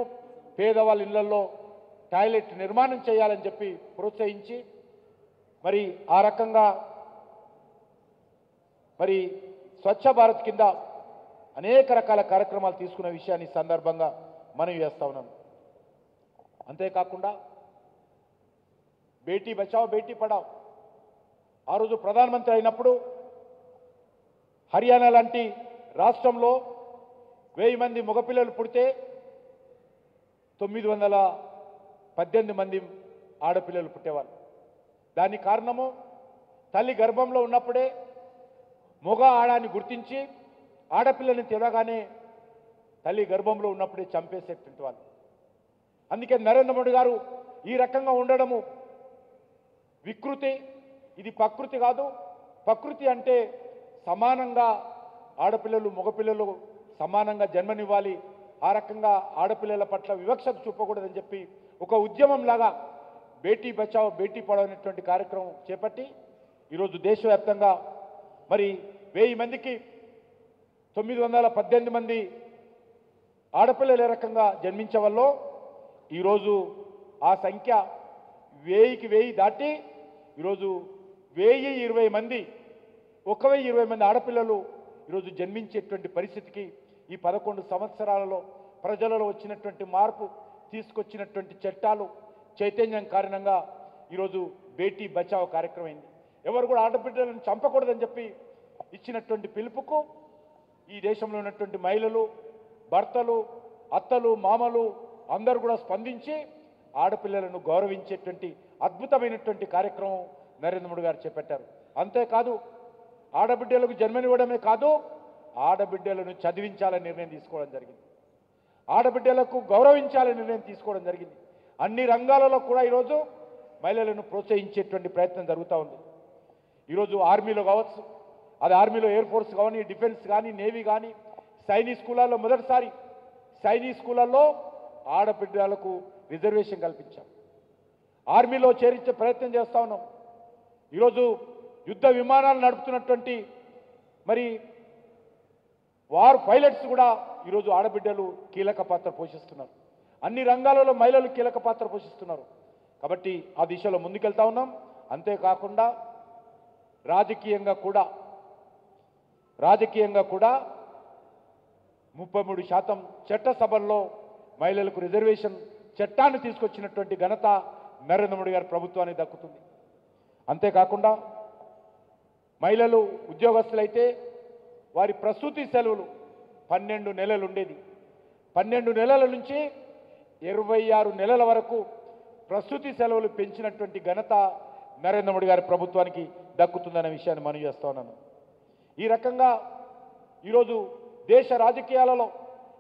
పేదవాళ్ళ ఇళ్లలో టాయిలెట్ నిర్మాణం చేయాలని చెప్పి ప్రోత్సహించి మరి ఆ రకంగా మరి స్వచ్ఛ భారత్ కింద అనేక రకాల కార్యక్రమాలు తీసుకున్న విషయాన్ని సందర్భంగా మనవి చేస్తా ఉన్నాను. అంతేకాకుండా బేటీ బచావ్ బేటీ పడావ్ ఆ రోజు ప్రధానమంత్రి అయినప్పుడు హర్యానా లాంటి రాష్ట్రంలో 1000 మంది మగపిల్లలు పుడితే 918 మంది ఆడపిల్లలు పుట్టేవాళ్ళు. దానికి కారణము తల్లి గర్భంలో ఉన్నప్పుడే మగ ఆడాన్ని గుర్తించి ఆడపిల్లని తెలగానే తల్లి గర్భంలో ఉన్నప్పుడే చంపేసేటువంటి వాళ్ళు. అందుకే నరేంద్ర మోడీ గారు ఈ రకంగా ఉండడము వికృతి, ఇది ప్రకృతి కాదు. ప్రకృతి అంటే సమానంగా ఆడపిల్లలు మగపిల్లలు సమానంగా జన్మనివ్వాలి, ఆ రకంగా ఆడపిల్లల పట్ల వివక్షత చూపకూడదని చెప్పి ఒక ఉద్యమంలాగా బేటీ బచావ్ బేటీ పడావ్ అనేటువంటి కార్యక్రమం చేపట్టి ఈరోజు దేశవ్యాప్తంగా మరి 1000 మందికి 918 మంది ఆడపిల్లలు ఏ రకంగా జన్మించవల్లో ఈరోజు ఆ సంఖ్య 1000కి 1000 దాటి ఈరోజు 1020 మంది 1020 మంది ఆడపిల్లలు ఈరోజు జన్మించేటువంటి పరిస్థితికి ఈ 11 సంవత్సరాలలో ప్రజలలో వచ్చినటువంటి మార్పు, తీసుకొచ్చినటువంటి చట్టాలు, చైతన్యం కారణంగా ఈరోజు బేటీ బచావ్ కార్యక్రమం అయింది. ఎవరు కూడా ఆడబిడ్డలను చంపకూడదని చెప్పి ఇచ్చినటువంటి పిలుపుకు ఈ దేశంలో ఉన్నటువంటి మహిళలు, భర్తలు, అత్తలు, మామలు అందరూ కూడా స్పందించి ఆడపిల్లలను గౌరవించేటువంటి అద్భుతమైనటువంటి కార్యక్రమం నరేంద్ర మోడీ గారు చేపట్టారు. అంతేకాదు ఆడబిడ్డలకు జన్మనివ్వడమే కాదు, ఆడబిడ్డలను చదివించాలని నిర్ణయం తీసుకోవడం జరిగింది. ఆడబిడ్డలకు గౌరవించాలని నిర్ణయం తీసుకోవడం జరిగింది. అన్ని రంగాలలో కూడా ఈరోజు మహిళలను ప్రోత్సహించేటువంటి ప్రయత్నం జరుగుతూ ఉంది. ఈరోజు ఆర్మీలో కావచ్చు, అది ఆర్మీలో ఎయిర్ ఫోర్స్ కానీ, డిఫెన్స్ కానీ, నేవీ కానీ, సైనిక్ స్కూళ్ళల్లో మొదటిసారి సైనిక్ స్కూళ్ళల్లో ఆడబిడ్డలకు రిజర్వేషన్ కల్పించాం. ఆర్మీలో చేరించే ప్రయత్నం చేస్తూ ఉన్నాం. ఈరోజు యుద్ధ విమానాలు నడుపుతున్నటువంటి మరి వార్ పైలట్స్ కూడా ఈరోజు ఆడబిడ్డలు కీలక పాత్ర పోషిస్తున్నారు. అన్ని రంగాలలో మహిళలు కీలక పాత్ర పోషిస్తున్నారు. కాబట్టి ఆ దిశలో ముందుకెళ్తా ఉన్నాం. అంతేకాకుండా రాజకీయంగా కూడా 33% చట్టసభల్లో మహిళలకు రిజర్వేషన్ చట్టాన్ని తీసుకొచ్చినటువంటి ఘనత నరేంద్ర మోడీ గారి ప్రభుత్వానికి దక్కుతుంది. అంతేకాకుండా మహిళలు ఉద్యోగస్తులైతే వారి ప్రసూతి సెలవులు 12 నెలలు ఉండేది. 12 నెలల నుంచి 26 నెలల వరకు ప్రసూతి సెలవులు పెంచినటువంటి ఘనత నరేంద్ర మోడీ గారి ప్రభుత్వానికి దక్కుతుందనే విషయాన్ని మనవి చేస్తా ఉన్నాను. ఈ రకంగా ఈరోజు దేశ రాజకీయాలలో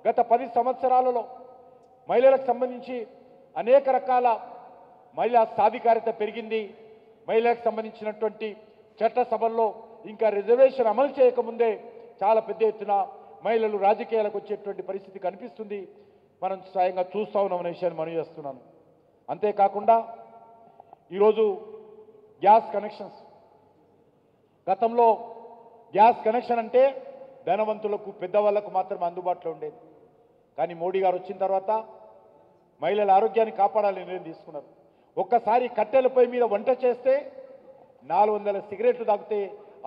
గత 10 సంవత్సరాలలో మహిళలకు సంబంధించి అనేక రకాల మహిళా సాధికారిత పెరిగింది. మహిళలకు సంబంధించినటువంటి చట్టసభల్లో ఇంకా రిజర్వేషన్ అమలు చేయకముందే చాలా పెద్ద ఎత్తున మహిళలు రాజకీయాలకు వచ్చేటువంటి పరిస్థితి కనిపిస్తుంది. మనం స్వయంగా చూస్తూ ఉన్నామనే విషయాన్ని మనవి చేస్తున్నాను. అంతేకాకుండా ఈరోజు గ్యాస్ కనెక్షన్స్, గతంలో గ్యాస్ కనెక్షన్ అంటే ధనవంతులకు, పెద్దవాళ్లకు మాత్రమే అందుబాటులో ఉండేది. కానీ మోడీ గారు వచ్చిన తర్వాత మహిళల ఆరోగ్యాన్ని కాపాడాలని నిర్ణయం తీసుకున్నారు. ఒక్కసారి కట్టెల పొయ్యి మీద వంట చేస్తే 400 సిగరెట్లు తాగితే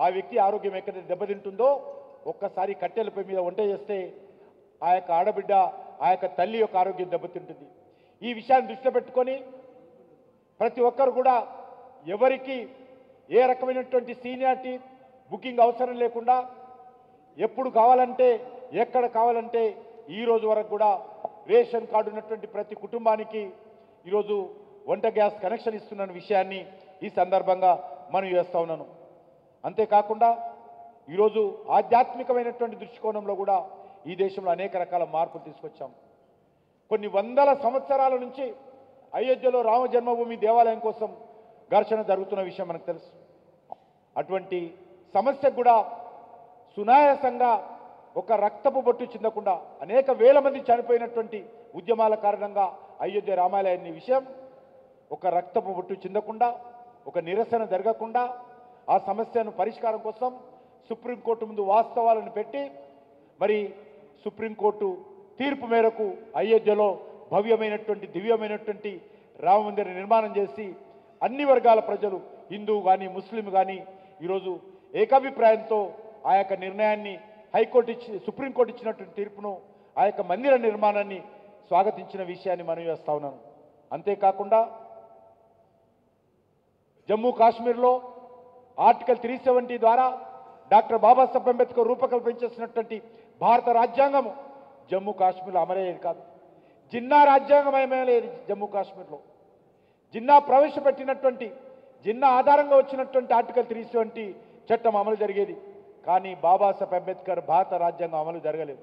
ఆ వ్యక్తి ఆరోగ్యం ఎక్కడైతే దెబ్బతింటుందో, ఒక్కసారి కట్టెల పొయ్యి మీద వంట చేస్తే ఆ యొక్క ఆడబిడ్డ, ఆ యొక్క తల్లి యొక్క ఆరోగ్యం దెబ్బతింటుంది. ఈ విషయాన్ని దృష్టిలో పెట్టుకొని ప్రతి ఒక్కరు కూడా ఎవరికి ఏ రకమైనటువంటి సీనియారిటీ బుకింగ్ అవసరం లేకుండా ఎప్పుడు కావాలంటే, ఎక్కడ కావాలంటే ఈ రోజు వరకు కూడా రేషన్ కార్డు ఉన్నటువంటి ప్రతి కుటుంబానికి ఈరోజు వంట గ్యాస్ కనెక్షన్ ఇస్తున్న విషయాన్ని ఈ సందర్భంగా మనం చేస్తా ఉన్నాను. అంతేకాకుండా ఈరోజు ఆధ్యాత్మికమైనటువంటి దృష్టికోణంలో కూడా ఈ దేశంలో అనేక రకాల మార్పులు తీసుకొచ్చాం. కొన్ని వందల సంవత్సరాల నుంచి అయోధ్యలో రామ జన్మభూమి దేవాలయం కోసం ఘర్షణ జరుగుతున్న విషయం మనకు తెలుసు. అటువంటి సమస్యకు కూడా సునాయాసంగా ఒక రక్తపు బొట్టు చిందకుండా అనేక వేల మంది చనిపోయినటువంటి ఉద్యమాల కారణంగా అయోధ్య రామాలయాన్ని విషయం ఒక రక్తపు బొట్టు చిందకుండా, ఒక నిరసన జరగకుండా ఆ సమస్యను పరిష్కారం కోసం సుప్రీంకోర్టు ముందు వాస్తవాలను పెట్టి మరి సుప్రీంకోర్టు తీర్పు మేరకు అయోధ్యలో భవ్యమైనటువంటి, దివ్యమైనటువంటి రామ మందిర నిర్మాణం చేసి అన్ని వర్గాల ప్రజలు, హిందూ కానీ, ముస్లిం కానీ ఈరోజు ఏకాభిప్రాయంతో ఆ యొక్క నిర్ణయాన్ని సుప్రీంకోర్టు ఇచ్చినటువంటి తీర్పును, ఆ యొక్క మందిర నిర్మాణాన్ని స్వాగతించిన విషయాన్ని మనం చేస్తా ఉన్నాను. అంతేకాకుండా జమ్మూ కాశ్మీర్లో ఆర్టికల్ 370 ద్వారా డాక్టర్ బాబాసాహెబ్ అంబేద్కర్ రూపకల్పన చేసినటువంటి భారత రాజ్యాంగం జమ్మూ కాశ్మీర్లో అమలయ్యేది కాదు. జిన్నా రాజ్యాంగం అమలయ్యేది జమ్మూ కాశ్మీర్లో. జిన్నా ప్రవేశపెట్టినటువంటి, జిన్నా ఆధారంగా వచ్చినటువంటి ఆర్టికల్ 370 చట్టం అమలు జరిగేది. కానీ బాబాసాహెబ్ అంబేద్కర్ భారత రాజ్యాంగం అమలు జరగలేదు.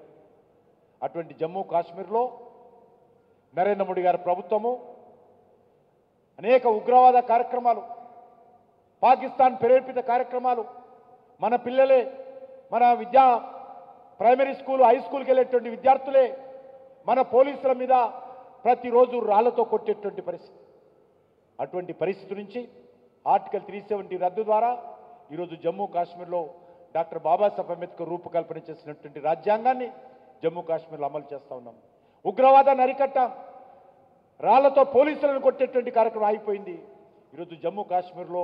అటువంటి జమ్మూ కాశ్మీర్లో నరేంద్ర మోడీ గారి ప్రభుత్వము అనేక ఉగ్రవాద కార్యక్రమాలు, పాకిస్తాన్ ప్రేరేపిత కార్యక్రమాలు, మన పిల్లలే, మన విద్యా ప్రైమరీ స్కూల్ హై స్కూల్కి వెళ్ళేటువంటి విద్యార్థులే మన పోలీసుల మీద ప్రతిరోజు రాళ్లతో కొట్టేటువంటి పరిస్థితి. అటువంటి పరిస్థితి నుంచి ఆర్టికల్ 370 రద్దు ద్వారా ఈరోజు జమ్మూ కాశ్మీర్లో డాక్టర్ బాబాసాహెబ్ అంబేద్కర్ రూపకల్పన చేసినటువంటి రాజ్యాంగాన్ని జమ్మూ కాశ్మీర్లో అమలు చేస్తూ ఉన్నాం. ఉగ్రవాదాన్ని అరికట్టాం. రాళ్లతో పోలీసులను కొట్టేటువంటి కార్యక్రమం ఆగిపోయింది. ఈరోజు జమ్మూ కాశ్మీర్లో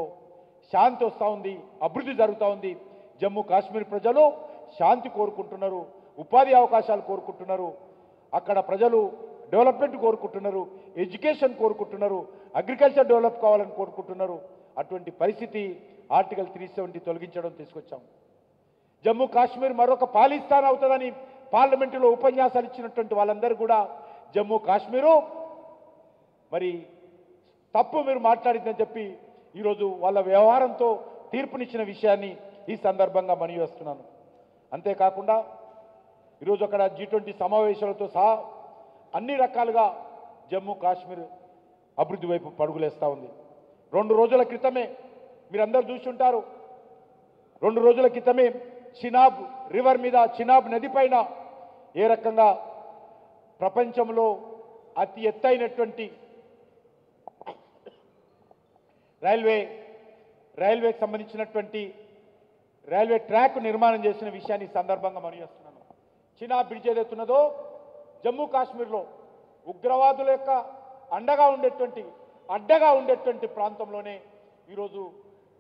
శాంతి వస్తూ ఉంది, అభివృద్ధి జరుగుతూ ఉంది. జమ్మూ కాశ్మీర్ ప్రజలు శాంతి కోరుకుంటున్నారు, ఉపాధి అవకాశాలు కోరుకుంటున్నారు, అక్కడ ప్రజలు డెవలప్మెంట్ కోరుకుంటున్నారు, ఎడ్యుకేషన్ కోరుకుంటున్నారు, అగ్రికల్చర్ డెవలప్ కావాలని కోరుకుంటున్నారు. అటువంటి పరిస్థితి ఆర్టికల్ 370 తొలగించడం తీసుకొచ్చాం. జమ్మూ కాశ్మీర్ మరొక పాలిస్తాన్ అవుతుందని పార్లమెంటులో ఉపన్యాసాలు ఇచ్చినటువంటి వాళ్ళందరూ కూడా జమ్మూ కాశ్మీరు మరి తప్పు మీరు మాట్లాడిందని చెప్పి ఈరోజు వాళ్ళ వ్యవహారంతో తీర్పునిచ్చిన విషయాన్ని ఈ సందర్భంగా మనవి చేస్తున్నాను. అంతేకాకుండా ఈరోజు అక్కడ G20 సమావేశాలతో సహా అన్ని రకాలుగా జమ్మూ కాశ్మీర్ అభివృద్ధి వైపు పరుగులేస్తూ ఉంది. 2 రోజుల క్రితమే మీరందరూ చూసి ఉంటారు. 2 రోజుల క్రితమే చినాబ్ రివర్ మీద, చినాబ్ నది పైన ఏ రకంగా ప్రపంచంలో అతి ఎత్తైనటువంటి రైల్వేకి సంబంధించినటువంటి రైల్వే ట్రాక్ నిర్మాణం చేసిన విషయాన్ని సందర్భంగా మనం చేస్తున్నాను. చినాబ్ బ్రిడ్జ్ ఏదైతున్నదో జమ్మూ కాశ్మీర్లో ఉగ్రవాదుల యొక్క అడ్డగా ఉండేటువంటి ప్రాంతంలోనే ఈరోజు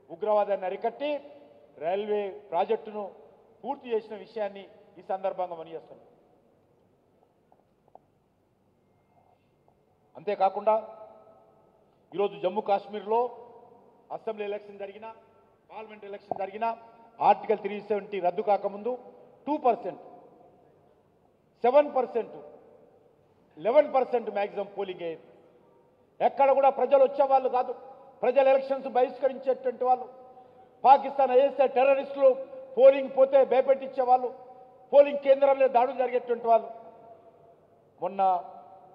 ఉగ్రవాదాన్ని అరికట్టి రైల్వే ప్రాజెక్టును పూర్తి చేసిన విషయాన్ని ఈ సందర్భంగా మనం చేస్తున్నాం. అంతేకాకుండా ఈరోజు జమ్మూ కాశ్మీర్లో అసెంబ్లీ ఎలక్షన్ జరిగిన, పార్లమెంట్ ఎలక్షన్ జరిగిన ఆర్టికల్ 370 రద్దు కాకముందు 2%, 7%, 11% మ్యాక్సిమం పోలింగ్ అయ్యేది. ఎక్కడ కూడా ప్రజలు వచ్చేవాళ్ళు కాదు. ప్రజలు ఎలక్షన్స్ బహిష్కరించేటువంటి వాళ్ళు, పాకిస్తాన్ ఐఎస్ఐ టెర్రరిస్టులు పోలింగ్ పోతే భయపెట్టించేవాళ్ళు, పోలింగ్ కేంద్రాల్లో దాడులు జరిగేటువంటి వాళ్ళు. మొన్న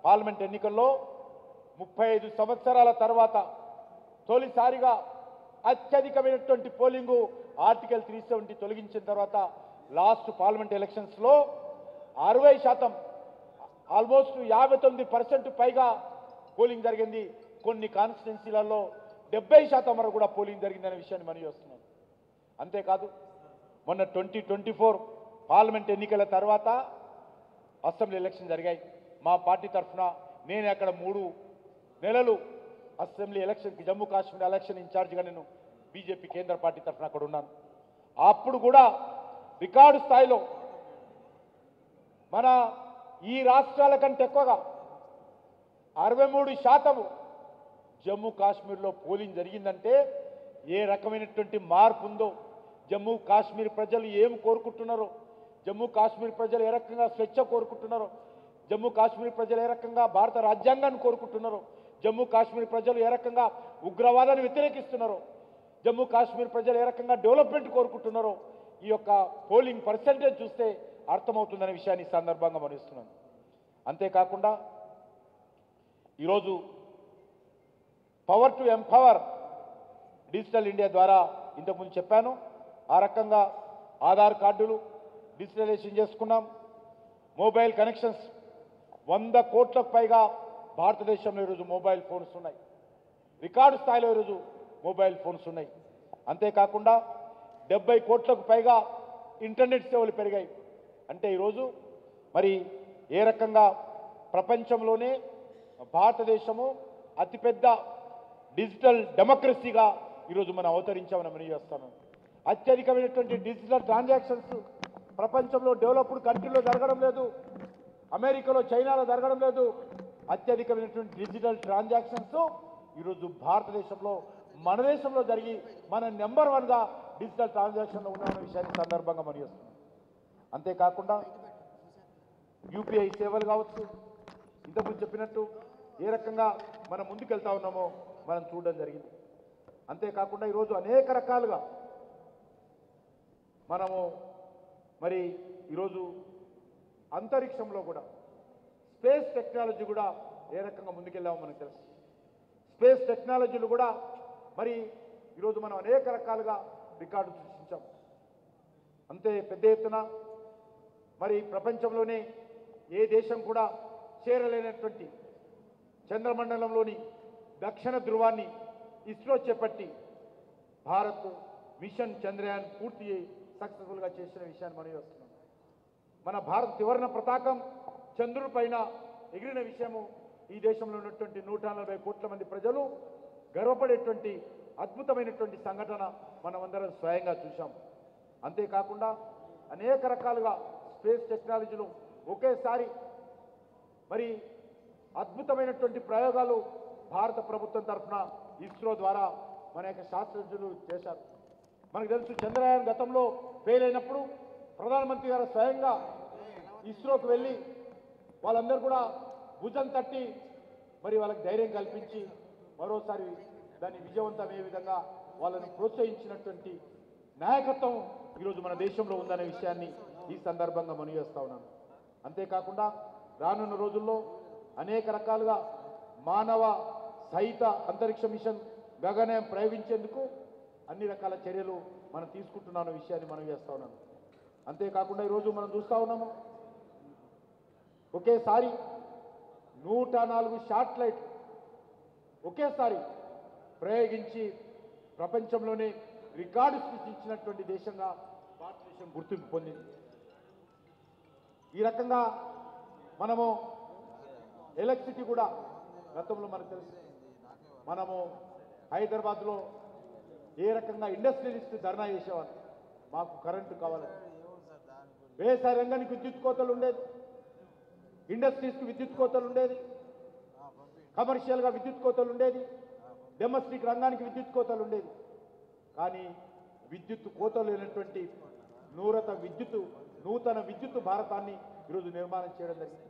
పార్లమెంట్ ఎన్నికల్లో 35 సంవత్సరాల తర్వాత తొలిసారిగా అత్యధికమైనటువంటి పోలింగు ఆర్టికల్ 370 తొలగించిన తర్వాత లాస్ట్ పార్లమెంట్ ఎలక్షన్స్లో 60%, ఆల్మోస్ట్ 59% పైగా పోలింగ్ జరిగింది. కొన్ని కాన్స్టిట్యున్సీలలో 70% వరకు కూడా పోలింగ్ జరిగిందనే విషయాన్ని మనం చూస్తున్నాం. అంతేకాదు మొన్న 2024 పార్లమెంట్ ఎన్నికల తర్వాత అసెంబ్లీ ఎలక్షన్ జరిగాయి. మా పార్టీ తరఫున నేను అక్కడ 3 నెలలు అసెంబ్లీ ఎలక్షన్కి జమ్మూ కాశ్మీర్ ఎలక్షన్ ఇన్ఛార్జిగా నేను బీజేపీ కేంద్ర పార్టీ తరఫున అక్కడ ఉన్నాను. అప్పుడు కూడా రికార్డు స్థాయిలో మన ఈ రాష్ట్రాల కంటే ఎక్కువగా 63% జమ్మూ కాశ్మీర్లో పోలింగ్ జరిగిందంటే ఏ రకమైనటువంటి మార్పు ఉందో, జమ్మూ కాశ్మీర్ ప్రజలు ఏం కోరుకుంటున్నారో, జమ్మూ కాశ్మీర్ ప్రజలు ఏ రకంగా స్వేచ్ఛ కోరుకుంటున్నారో, జమ్మూ కాశ్మీర్ ప్రజలు ఏ రకంగా భారత రాజ్యాంగాన్ని కోరుకుంటున్నారో, జమ్మూ కాశ్మీర్ ప్రజలు ఏ రకంగా ఉగ్రవాదాన్ని వ్యతిరేకిస్తున్నారో, జమ్మూ కాశ్మీర్ ప్రజలు ఏ రకంగా డెవలప్మెంట్ కోరుకుంటున్నారో ఈ యొక్క పోలింగ్ పర్సెంటేజ్ చూస్తే అర్థమవుతుందనే విషయాన్ని ఈ సందర్భంగా మనిస్తున్నాను. అంతేకాకుండా ఈరోజు power to empower digital India ద్వారా ఇంతకుముందు చెప్పాను, ఆ రకంగా ఆధార్ కార్డులు డిజిటలైజేషన్ చేసుకున్నాం. మొబైల్ కనెక్షన్స్ 100 కోట్లకు పైగా భారతదేశంలో ఈరోజు మొబైల్ ఫోన్స్ ఉన్నాయి. రికార్డు స్థాయిలో ఈరోజు మొబైల్ ఫోన్స్ ఉన్నాయి. అంతేకాకుండా 70 కోట్లకు పైగా ఇంటర్నెట్ సేవలు పెరిగాయి. అంటే ఈరోజు మరి ఏ రకంగా ప్రపంచంలోనే భారతదేశము అతిపెద్ద డిజిటల్ డెమోక్రసీగా ఈరోజు మనం అవతరించామని మనం చేస్తాను. అత్యధికమైనటువంటి డిజిటల్ ట్రాన్సాక్షన్స్ ప్రపంచంలో డెవలప్డ్ కంట్రీలో జరగడం లేదు, అమెరికాలో చైనాలో జరగడం లేదు. అత్యధికమైనటువంటి డిజిటల్ ట్రాన్సాక్షన్స్ ఈరోజు భారతదేశంలో మన దేశంలో జరిగి మన నెంబర్ 1గా డిజిటల్ ట్రాన్సాక్షన్లో ఉన్న విషయాన్ని సందర్భంగా మనం చేస్తున్నాం. అంతేకాకుండా యూపీఐ సేవలు కావచ్చు, ఇంతకుముందు చెప్పినట్టు ఏ రకంగా మనం ముందుకెళ్తా ఉన్నామో మనం చూడడం జరిగింది. అంతేకాకుండా ఈరోజు అనేక రకాలుగా మనము మరి ఈరోజు అంతరిక్షంలో కూడా స్పేస్ టెక్నాలజీ కూడా ఏ రకంగా ముందుకెళ్ళామో మనకు తెలుసు. స్పేస్ టెక్నాలజీలు కూడా మరి ఈరోజు మనం అనేక రకాలుగా రికార్డు సృష్టించాం. అంతే పెద్ద ఎత్తున మరి ప్రపంచంలోనే ఏ దేశం కూడా చేరలేనటువంటి చంద్రమండలంలోని దక్షిణ ధృవాన్ని ఇస్రో చేపట్టి భారత్ మిషన్ చంద్రయాన్ పూర్తి సక్సెస్ఫుల్గా చేసిన విషయాన్ని మనం వస్తున్నాం. మన భారత త్రివర్ణ పతాకం చంద్రుడి పైన ఎగిరిన విషయము ఈ దేశంలో ఉన్నటువంటి 140 కోట్ల మంది ప్రజలు గర్వపడేటువంటి అద్భుతమైనటువంటి సంఘటన మనమందరం స్వయంగా చూశాం. అంతేకాకుండా అనేక రకాలుగా స్పేస్ టెక్నాలజీలు ఒకేసారి మరి అద్భుతమైనటువంటి ప్రయోగాలు భారత ప్రభుత్వం తరఫున ఇస్రో ద్వారా మన యొక్క శాస్త్రజ్ఞులు చేశారు. మనకు తెలుసు చంద్రయాన్ గతంలో ఫెయిల్ అయినప్పుడు ప్రధానమంత్రి గారు స్వయంగా ఇస్రోకి వెళ్ళి వాళ్ళందరూ కూడా భుజం తట్టి మరి వాళ్ళకి ధైర్యం కల్పించి మరోసారి దాన్ని విజయవంతమయ్యే విధంగా వాళ్ళని ప్రోత్సహించినటువంటి నాయకత్వం ఈరోజు మన దేశంలో ఉందనే విషయాన్ని ఈ సందర్భంగా మనవిచేస్తా ఉన్నాను. అంతేకాకుండా రానున్న రోజుల్లో అనేక రకాలుగా మానవ సహిత అంతరిక్ష మిషన్ గగనయాన్ ప్రయోగించేందుకు అన్ని రకాల చర్యలు మనం తీసుకుంటున్న విషయాన్ని మనం చేస్తా ఉన్నాను. అంతేకాకుండా ఈరోజు మనం చూస్తూ ఉన్నాము ఒకేసారి 104 శాటిలైట్ ఒకేసారి ప్రయోగించి ప్రపంచంలోనే రికార్డు సృష్టించినటువంటి దేశంగా భారతదేశం గుర్తింపు పొందింది. ఈ రకంగా మనము ఎలక్ట్రిసిటీ కూడా గతంలో మనకు తెలుసు మనము హైదరాబాద్లో ఏ రకంగా ఇండస్ట్రియలిస్ట్ ధర్నా చేసేవారు మాకు కరెంటు కావాలని. వ్యవసాయ రంగానికి విద్యుత్ కోతలు ఉండేది, ఇండస్ట్రీస్కి విద్యుత్ కోతలు ఉండేది, కమర్షియల్గా విద్యుత్ కోతలు ఉండేది, డొమెస్టిక్ రంగానికి విద్యుత్ కోతలు ఉండేది. కానీ విద్యుత్ కోతలు లేనటువంటి నూతన విద్యుత్ భారతాన్ని ఈరోజు నిర్మాణం చేయడం జరిగింది.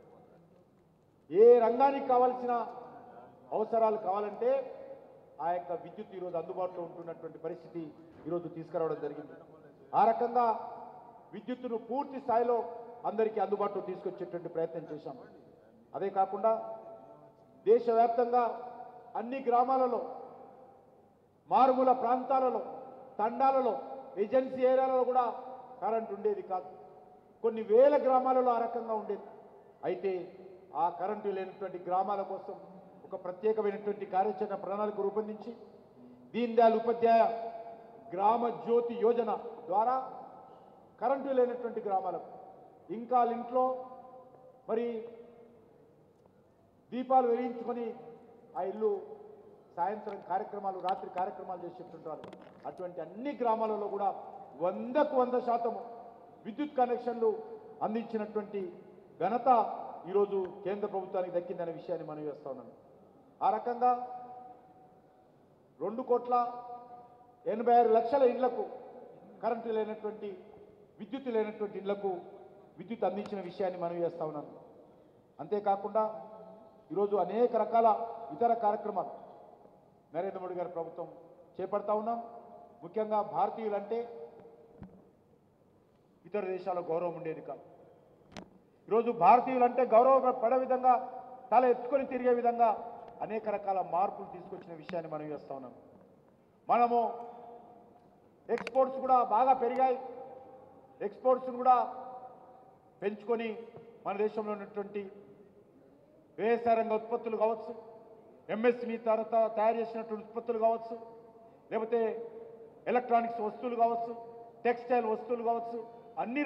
ఏ రంగానికి కావాల్సిన అవసరాలు కావాలంటే ఆ యొక్క విద్యుత్ ఈరోజు అందుబాటులో ఉంటున్నటువంటి పరిస్థితి ఈరోజు తీసుకురావడం జరిగింది. ఆ రకంగా విద్యుత్తును పూర్తి స్థాయిలో అందరికీ అందుబాటులో తీసుకొచ్చేటువంటి ప్రయత్నం చేశాం. అదే కాకుండా దేశవ్యాప్తంగా అన్ని గ్రామాలలో, మారుమూల ప్రాంతాలలో, తండాలలో, ఏజెన్సీ ఏరియాలలో కూడా కరెంట్ ఉండేది కాదు. కొన్ని వేల గ్రామాలలో ఆ రకంగా ఉండేది. అయితే ఆ కరెంటు లేనటువంటి గ్రామాల కోసం ఒక ప్రత్యేకమైనటువంటి కార్యాచరణ ప్రణాళిక రూపొందించి దీన్ దయాళ్ ఉపాధ్యాయ గ్రామ జ్యోతి యోజన ద్వారా కరెంటు లేనటువంటి గ్రామాలకు ఇంకా ఇంట్లో మరి దీపాలు వెలిగించుకొని ఆ ఇల్లు సాయంత్రం కార్యక్రమాలు, రాత్రి కార్యక్రమాలు చేసి చెప్తుంటారు. అటువంటి అన్ని గ్రామాలలో కూడా 100కు 100% విద్యుత్ కనెక్షన్లు అందించినటువంటి ఘనత ఈరోజు కేంద్ర ప్రభుత్వానికి దక్కిందనే విషయాన్ని మనం చేస్తా ఉన్నాను. ఆ రకంగా 2,86,00,000 ఇళ్లకు కరెంటు లేనటువంటి, విద్యుత్ లేనటువంటి ఇళ్లకు విద్యుత్ అందించిన విషయాన్ని మనం చేస్తా ఉన్నాను. అంతేకాకుండా ఈరోజు అనేక రకాల ఇతర కార్యక్రమాలు నరేంద్ర మోడీ గారి ప్రభుత్వం చేపడతా ఉన్నాం. ముఖ్యంగా భారతీయులంటే ఇతర దేశాల్లో గౌరవం ఉండేది కాదు. ఈరోజు భారతీయులంటే గౌరవపడే విధంగా, తల ఎత్తుకొని తిరిగే విధంగా అనేక రకాల మార్పులు తీసుకొచ్చిన విషయాన్ని మనం చేస్తా ఉన్నాం. మనము ఎక్స్పోర్ట్స్ కూడా బాగా పెరిగాయి. ఎక్స్పోర్ట్స్ను కూడా పెంచుకొని మన దేశంలో ఉన్నటువంటి వ్యవసాయ రంగ ఉత్పత్తులు కావచ్చు, ఎంఎస్ఎంఈ తర్వాత తయారు చేసినటువంటి ఉత్పత్తులు కావచ్చు, లేకపోతే ఎలక్ట్రానిక్స్ వస్తువులు కావచ్చు, టెక్స్టైల్ వస్తువులు కావచ్చు, అన్ని